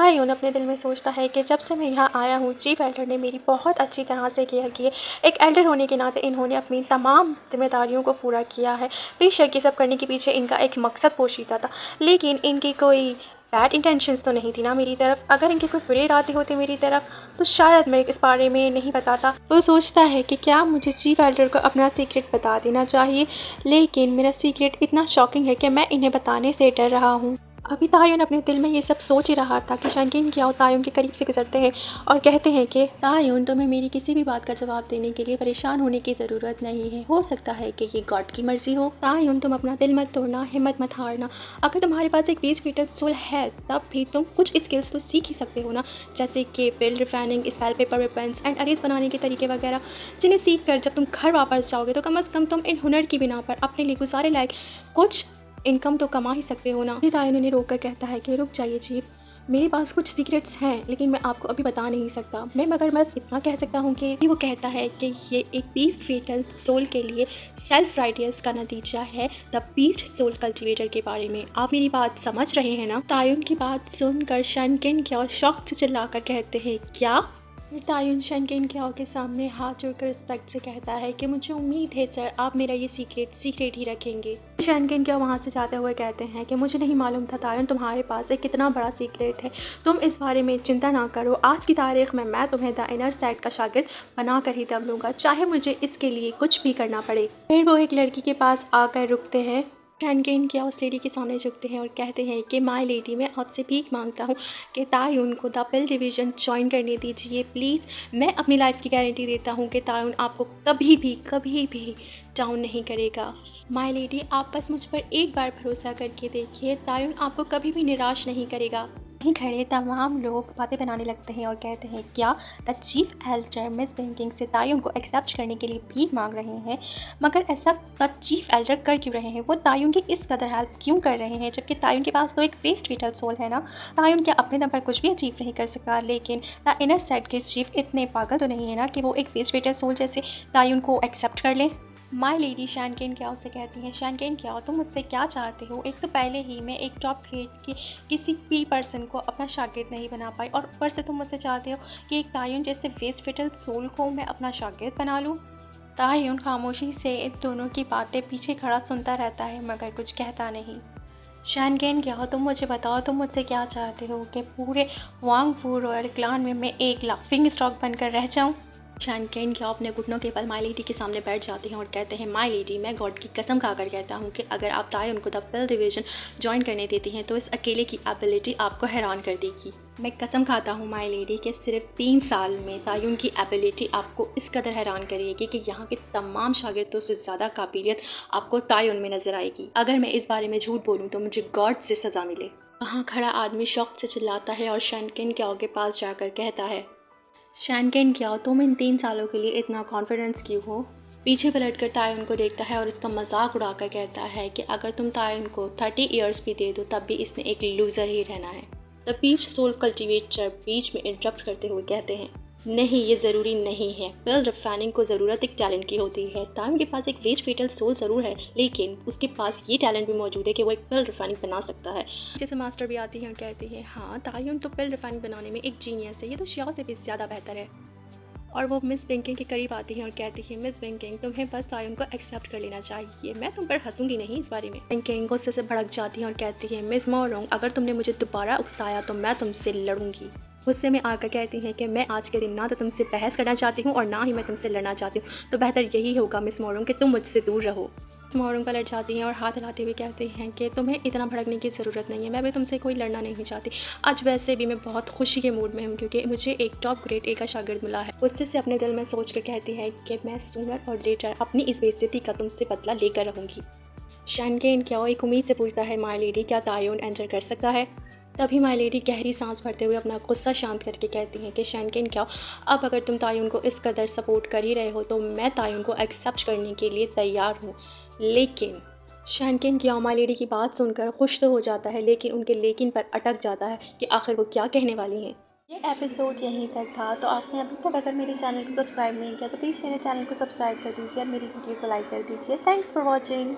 तायुन अपने दिल में सोचता है कि जब से मैं यहाँ आया हूँ चीफ एल्डर ने मेरी बहुत अच्छी तरह से केयर की है। एक एल्डर होने के नाते इन्होंने अपनी तमाम जिम्मेदारियों को पूरा किया है। बेशक ये सब करने के पीछे इनका एक मकसद पोशीदा था, लेकिन इनकी कोई बैड इंटेंशंस तो नहीं थी ना मेरी तरफ। अगर इनके कोई बुरे इरादे होते मेरी तरफ तो शायद मैं इस बारे में नहीं बताता। वो सोचता है कि क्या मुझे चीफ एल्डर को अपना सीक्रेट बता देना चाहिए, लेकिन मेरा सीक्रेट इतना शॉकिंग है कि मैं इन्हें बताने से डर रहा हूँ। अभी तायुन अपने दिल में ये सब सोच ही रहा था कि शनकिन क्याओ तायुन के करीब से गुजरते हैं और कहते हैं कि तायुन तुम्हें मेरी किसी भी बात का जवाब देने के लिए परेशान होने की ज़रूरत नहीं है। हो सकता है कि ये गॉड की मर्जी हो। तायुन तुम अपना दिल मत तोड़ना, हिम्मत मत हारना। अगर तुम्हारे पास एक बेस फेटल सोल है तब भी तुम कुछ स्किल्स तो सीख ही सकते हो ना, जैसे कि build refining, spell paper weapons and arrays बनाने के तरीके वगैरह, जिन्हें सीख कर जब तुम घर वापस जाओगे तो कम अज़ कम तुम इन हुनर की बिना पर अपने लिए गुजारे लायक कुछ इनकम तो कमा ही सकते हो ना। तायुन उन्हें रोक कर कहता है कि रुक जाइए चीफ, मेरे पास कुछ सीक्रेट्स हैं लेकिन मैं आपको अभी बता नहीं सकता। मैं मगर बस इतना कह सकता हूँ कि वो कहता है कि ये एक पीस फेटल सोल के लिए सेल्फ राइटियस का नतीजा है द पीस सोल कल्टिवेटर के बारे में। आप मेरी बात समझ रहे हैं ना? तायुन की बात सुनकर शनकिन क्याओ शॉक से चिल्लाकर कहते हैं क्या? फिर तायुन शनकिन क्याओ के सामने हाथ जोड़कर रिस्पेक्ट से कहता है कि मुझे उम्मीद है सर आप मेरा ये सीक्रेट ही रखेंगे। शनकिन क्याओ वहाँ से जाते हुए कहते हैं कि मुझे नहीं मालूम था तायुन तुम्हारे पास एक कितना बड़ा सीक्रेट है। तुम इस बारे में चिंता ना करो, आज की तारीख में मैं तुम्हें द इनर साइड का शागिर्द बना कर ही दम लूँगा, चाहे मुझे इसके लिए कुछ भी करना पड़े। फिर वो एक लड़की के पास आकर रुकते हैं। शनकिन क्याओ उस लेडी के सामने झुकते हैं और कहते हैं कि माय लेडी, मैं आपसे भीख मांगता हूँ कि तायुन को द पिल डिवीज़न ज्वाइन करने दीजिए प्लीज़। मैं अपनी लाइफ की गारंटी देता हूँ कि तायुन आपको कभी भी डाउन नहीं करेगा। माय लेडी, आप बस मुझ पर एक बार भरोसा करके देखिए, तायुन आपको कभी भी निराश नहीं करेगा। वहीं खड़े तमाम लोग बातें बनाने लगते हैं और कहते हैं क्या the chief Elder miss banking से तायुन को एक्सेप्ट करने के लिए भीख मांग रहे हैं, मगर ऐसा द चीफ एल्डर कर क्यों रहे हैं? वो तायुन की इस कदर हेल्प क्यों कर रहे हैं जबकि तायुन के पास तो एक वेस्ट फेटल सोल है ना? तायुन क्या अपने दम पर कुछ भी अचीव नहीं कर सकता, लेकिन द इनर साइड के चीफ इतने पागल तो नहीं है ना कि वो एक वेस्ट फेटल सोल जैसे तायुन को एक्सेप्ट कर लें। माय लेडी शनकिन क्याओ से कहती हैं, शनकिन क्याओ तुम मुझसे क्या चाहते हो? एक तो पहले ही मैं एक टॉप ग्रेड की किसी भी पर्सन को अपना शागिर्द नहीं बना पाई और ऊपर से तुम मुझसे चाहते हो कि एक तायुन जैसे वेस्ट फेटल सोल को मैं अपना शागिर्द बना लूँ। तायुन खामोशी से इन दोनों की बातें पीछे खड़ा सुनता रहता है मगर कुछ कहता नहीं। शनकिन क्याओ तुम मुझे बताओ, तुम मुझसे क्या चाहते हो कि पूरे वांगफू रॉयल क्लान में मैं एक लाफिंग स्टॉक बनकर रह जाऊँ? शनकिन क्याओ अपने घुटनों के बल माय लेडी के सामने बैठ जाते हैं और कहते हैं माय लेडी, मैं गॉड की कसम खाकर कहता हूँ कि अगर आप तायुन को द पिल डिवीज़न ज्वाइन करने देती हैं तो इस अकेले की एबिलिटी आपको हैरान कर देगी। मैं कसम खाता हूँ माय लेडी कि सिर्फ 3 साल में तायुन की एबिलिटी आपको इस कदर हैरान करेगी कि यहाँ के तमाम शागिर्दों से ज़्यादा काबिलियत आपको तायुन में नजर आएगी। अगर मैं इस बारे में झूठ बोलूँ तो मुझे गॉड से सज़ा मिले। वहाँ खड़ा आदमी शौक से चिल्लाता है और शनकिन क्याओ के पास जाकर कहता है, शनकिन क्याओ तुम इन 3 सालों के लिए इतना कॉन्फिडेंस क्यों हो? पीछे पलटकर तायुन को देखता है और इसका मजाक उड़ाकर कहता है कि अगर तुम तायुन को 30 ईयर्स भी दे दो तब भी इसने एक लूज़र ही रहना है। द पीच सोल कल्टिवेटर बीच में इंटरप्ट करते हुए कहते हैं, नहीं ये ज़रूरी नहीं है, पिल रिफाइनिंग को ज़रूरत एक टैलेंट की होती है। तायुन के पास एक वेस्ट फेटल सोल ज़रूर है लेकिन उसके पास ये टैलेंट भी मौजूद है कि वो एक पिल रिफाइनिंग बना सकता है। जैसे मास्टर भी आती हैं और कहती हैं, हाँ तायुन तो पिल रिफाइनिंग बनाने में एक जीनियस है, ये तो शियाओ से भी ज़्यादा बेहतर है। और वो मिस बैंकिंग के करीब आती हैं और कहती है, मिस बैंकिंग तुम्हें बस तायुन को एक्सेप्ट कर लेना चाहिए, मैं तुम पर हंसूंगी नहीं इस बारे में। बैंकिंग गुस्से से भड़क जाती है और कहती है, मिस मोरोंग अगर तुमने मुझे दोबारा उकसाया तो मैं तुमसे लड़ूंगी। गुस्से में आकर कहती हैं कि मैं आज के दिन ना तो तुमसे बहस करना चाहती हूँ और ना ही मैं तुमसे लड़ना चाहती हूँ, तो बेहतर यही होगा मिस मोरोंग कि तुम मुझसे दूर रहो। मोरोंग पलट जाती हैं और हाथ हिलाते हुए कहते हैं कि तुम्हें इतना भड़कने की ज़रूरत नहीं है, मैं भी तुमसे कोई लड़ना नहीं चाहती। आज वैसे भी मैं बहुत खुशी के मूड में हूँ क्योंकि मुझे एक टॉप ग्रेड ए का शागिर्द मिला है। गुस्से से अपने दिल में सोच कर कहती है कि मैं सूनर और लेटर अपनी इस बेइज्जती का तुमसे बदला लेकर रहूँगी। शनकिन क्याओ एक उम्मीद से पूछता है, माय लेडी क्या तायुन एंटर कर सकता है? तभी माय लेडी गहरी सांस भरते हुए अपना गुस्सा शांत करके कहती हैं कि शनकिन क्याओ अब अगर तुम तायुन को इस कदर सपोर्ट कर ही रहे हो तो मैं तायुन को एक्सेप्ट करने के लिए तैयार हूँ। लेकिन शनकिन क्याओ माय लेडी की बात सुनकर खुश तो हो जाता है लेकिन उनके लेकिन पर अटक जाता है कि आखिर वो क्या कहने वाली हैं। ये एपिसोड यहीं तक था, तो आपने अभी तक अगर मेरे चैनल को सब्सक्राइब नहीं किया तो प्लीज़ मेरे चैनल को सब्सक्राइब कर दीजिए और मेरी वीडियो को लाइक कर दीजिए। Thanks for watching.